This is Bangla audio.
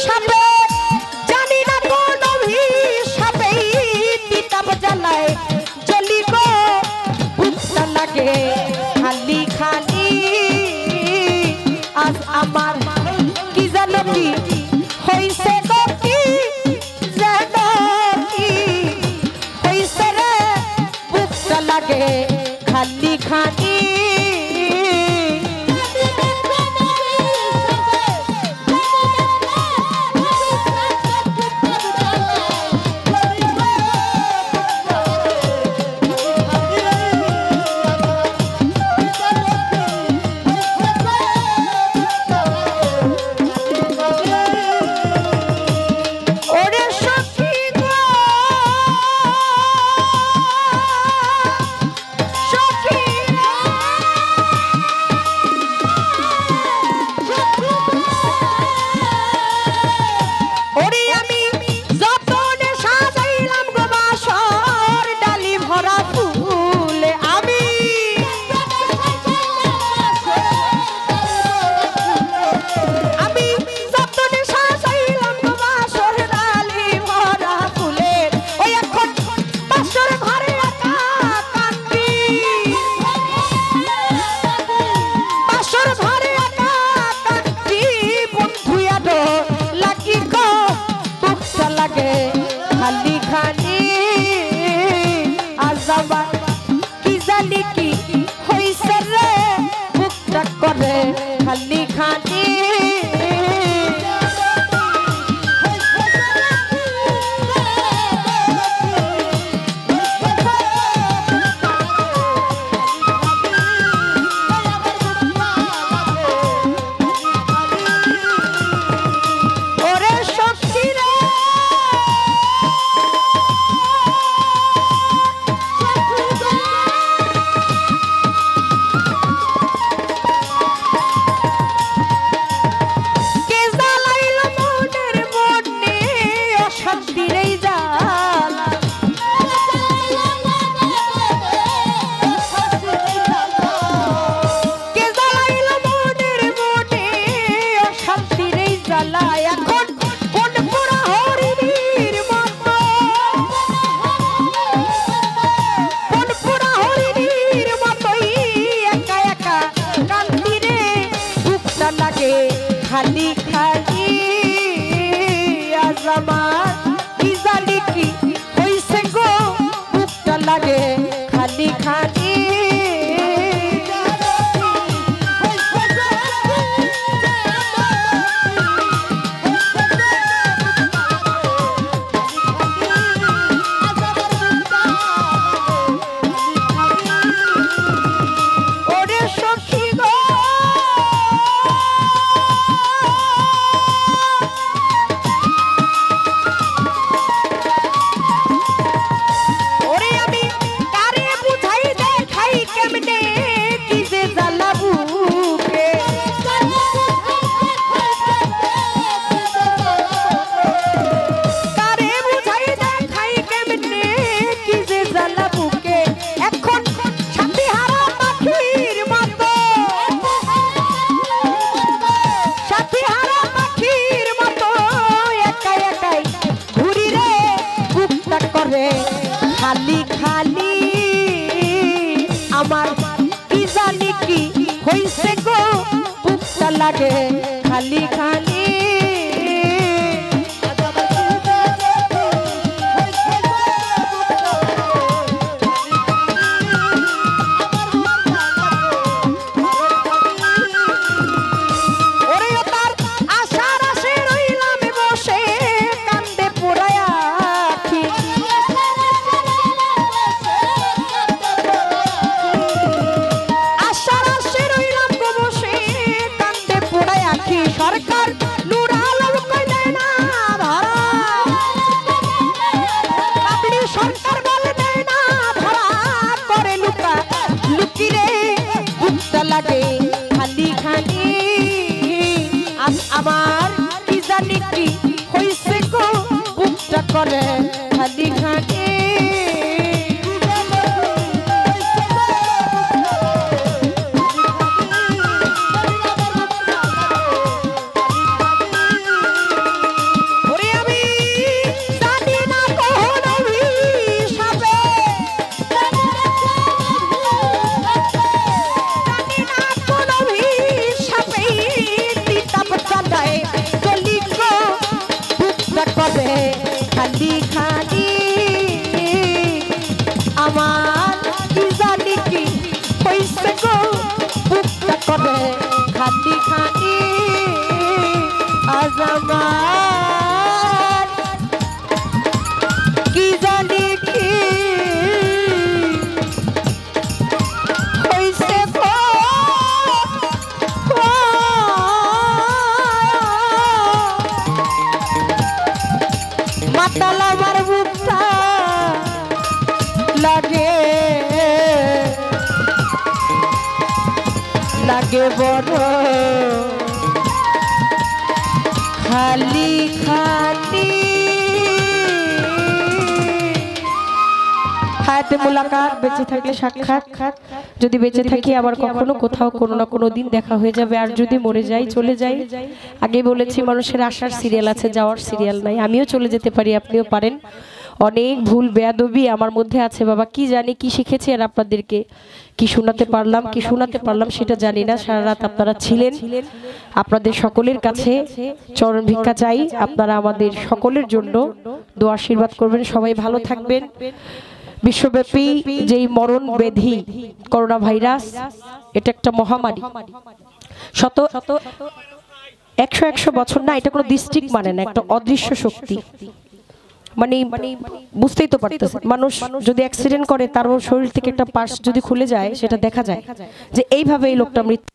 সাপে জানি না কোন অভিশাপে দিতাম জ্বালায় জ্বলি গো বুকটা লাগে খালি খালি আজ আমার কি জানো কি হইছে গো কি জানো কি হইছে রে বুকটা লাগে খালি খালি খালি খালি আজাবা কি জানি কি হইছে রে বুকটা করে খালি খালি খালি খালি আজ আমার কি জানি কি হইছে গো বুকটা লাগে খালি খালি খালি খালি আমার কি জানি কি হইছে গো বুকটা লাগে খালি খালি খালি খালি আজ আমার কি জানি কি হইছে গো বুকটা করে খালি খালি খালি খালি আমার কি জানি কি হইছে গো বুকটা করে খালি খালি আজ আমার কি জানি কি হইছে গো মাতাল আমার বুকটা লাগে লাগে বড় খালি খালি হায়াতে মুলাকাত বেঁচে থাকলে সাক্ষাৎ যদি বেঁচে থাকি আবার কখনো কোথাও কোনো না কোনো দিন দেখা হয়ে যাবে আর যদি মরে যাই চলে যাই আগে বলেছি মানুষের আসার সিরিয়াল আছে যাওয়ার সিরিয়াল নাই আমিও চলে যেতে পারি আপনিও পারেন অনেক ভুল বেয়াদবি আমার মধ্যে আছে বাবা কি জানি কি শিখেছি আর আপনাদেরকে কি শোনাতে পারলাম সেটা জানি না সারা রাত আপনারা ছিলেন আপনাদের সকলের কাছে চরণ ভিক্ষা চাই আপনারা আমাদের সকলের জন্য দোয়া আশীর্বাদ করবেন সবাই ভালো থাকবেন বিশ্বব্যাপী যেই মরণ ব্যাধি করোনা ভাইরাস এটা একটা মহামারী শত 100 বছর না এটা কোনো ডিস্ট্রিক্ট মানে না একটা অদৃশ্য শক্তি মানে বুঝতেই তো পারতেছেন মানুষ যদি অ্যাক্সিডেন্ট করে তার শরীর থেকে একটা পার্টস যদি খুলে যায় সেটা দেখা যায় যে এইভাবে এই লোকটা মৃত্যু